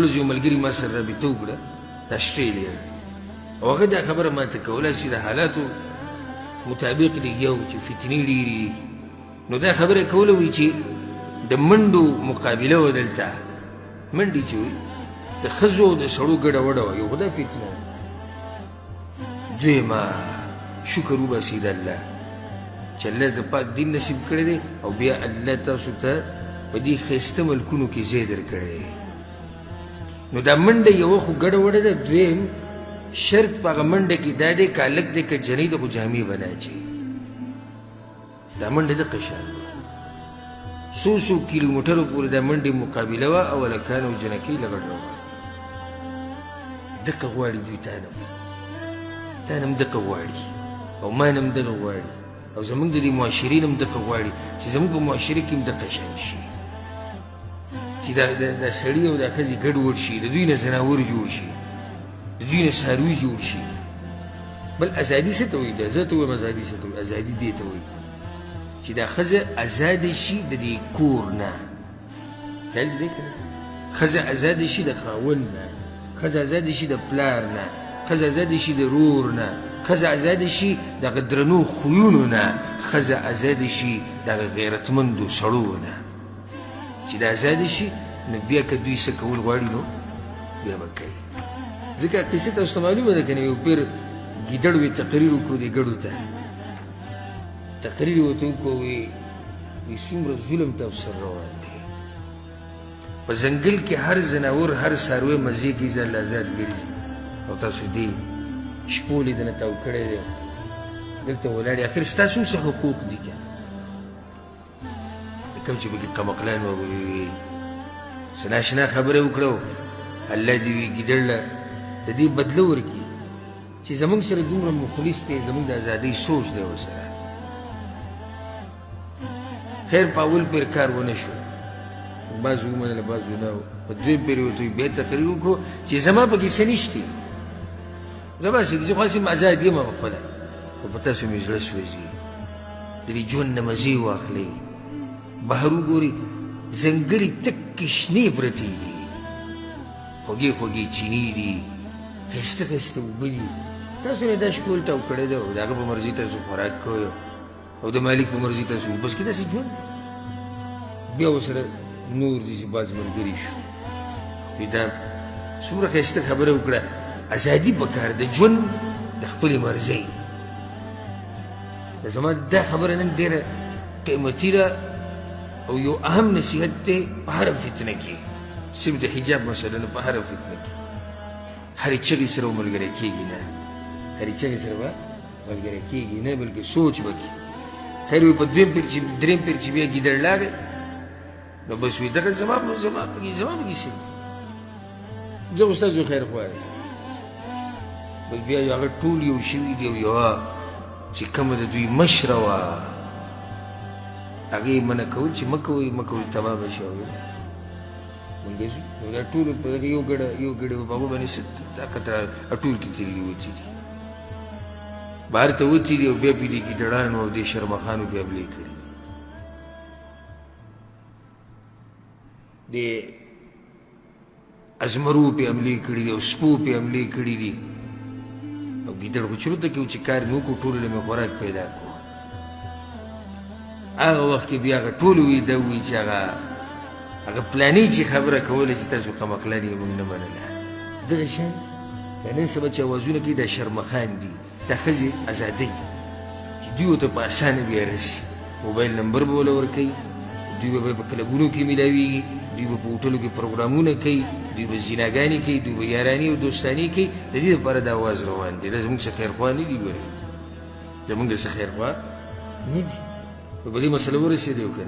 ولې یو ملګري ما سره رابطه وکړه د اسټرالیا نه او هغه دا خبره ماته کوله چې د حالاتو مطابق لګیا و چې فتنې ډېرې دي نو دا خبره کوله وایي چې د منډو مقابله وه دلته منډې چې وي د ښځو او د سړو ګډه وډه وه یو خو دا فتنه وه دویمه شکر وباسئ د الله چې الله د پاک دین نصیب کړی دی او بیا الله تاسو ته په دې ښایسته ملکونو کې ځای درکړی دی نو دا منډه یوه خو ګډه وډه ده دویم شرط په هغه منډه کې دا دی که هلک دی که جنۍ ده خو جامې به نه اچوي دا منډه دقه شان وه څو کیلومیټرو پورې دا منډې مقابله وه او هلکان او جنکۍ لګډ روان دقه غواړي دوی تا نه هم دقه غواړي او ما نه هم دغه غواړي او زموږ د دې معاشرې نه هم دقه غواړي چې زموږ په معاشره کې هم دقه شان شي چې دا سړي او دا ښځې ګډوډ شي د دوی نه ځناور جوړ شي د دوی نه څاروي جوړ شي بل ازادي څه ته وایي دا زه ته وایم ازادي څه ته وایي ازادي دې ته وایي چې دا ښځه ازاده شي د دې کور نه خیال دې دی که نه ښځه ازاده شي د خاوند نه ښځه ازاده شي د پلار نه ښځه ازاده شي د رور نه ښځه ازاده شي دغه درنو خویونو نه ښځه ازاده شي دغه غیرتمندو سړو نه چې دا ازاده شي نو بیا که دوی څه کول غواړي نو بیا به کوي ځکه قصه تاسو ته معلومه ده که نه یو پیر ګیدړ وی تقریر وکړو دې ګډو ته تقریر ورته وکړو وی څومره ظلم تاسو سره روان دی په ځنګل کې هر ځناور هر څاروی مزې کوي ځان له ازاد ګرځي او تاسو دې شپو لیدنه تاو کړی دی دلته ولاړ اخر ستاسو هم څه حقوق دي که نه کوم چې پکې قمقلان ووي څه ناشنا خبره وکړو الله دې وي ګیدړ له د دې بدله ورکړي چې زموږ سره دومره مخلص دی زموږ د ازادۍ سوچ دی ورسره خیر په اول پیر کار ونه شو بعضو ومنله بعضو نه په دویم پیر ورته وي بیا تقریر وکړو چې زما پکې څه نشته زما څه دي زه خو هسې ازاد یم خپله خو په تاسو مې زړه سوځي د دې ژوند نه مزې واخلئ بهر وګورئ ځنګلې تکې شنې پرتې دي خوږې خوږې چینې دي ښایسته ښایسته اوبه دي تاسو نه دا شپول تاو کړی ده او د هغه په مرضي تاسو خوراک کوئ او د مالک په مرضي تاسو اوبه څکئ داسې ژوند دی بیا ورسره نور دي چې بعض ملګري شو خو دا څومره ښایسته خبره وکړه ازادي پکار د ژوند د خپلې مرضۍ زما دا خبره نن ډېره قیمتي ده او یو اهم نصیحت دی په هره فتنه کې صرف د حجاب مسله نه په هره فتنه کې هرې چغې سره ملګری کېږي نه هرې چغې سره به ملګری کېږي نه بلکې سوچ به کړي خیر وي په درېم پیر چې بیا ګیدړ لاغې نو بس وي دغه زما پکې څه زه خو ستاسو خیر غواړم بس بیا هغه ټول یو شوي دي او یوه چې کومه د دوی مشره وه هغې منع کول چې مه کوئ تباه به شي مونږ ځو نو دا ټولو په دغه یو ګډه په هغو باندې څه طاقت ټول کې تللي وتي دي بهر ته وتي دي او بیا پې دې ګیدړانو او دې شرمخانو بیا حملې کړي دي د ازمرو پې حملې کړي دي او سپو پې حملې کړي دي او ګیدړ خو چرو ته کې و چې کار مې وکړو ټولو له مې خوراک پیدا کړو هغه وخت کې بیا هغه ټول وي دا وایي چې هغه پلاني چې خبره کوله چې تاسو قمقلان یې موږ نه منله دغه شان دا نن سبا چې اوازونه کوي دا شرمخان دي دا ښځې ازادۍ چې دوی ورته په اسانه بیا رسي موبایل نمبر به وله ورکوي دوی به په کلبونو کې میلاویږي دوی به په هوټلو کې پروګرامونه کوي دوی به زیناګانې کوي دوی به یارانې او دوستانې کوي د دې لپاره دا اواز روان دی دا زموږ څه خیرخوا نه دي ګورئ زموږ د څه خیرخوا نه دي په دې مسله ورسېدی او که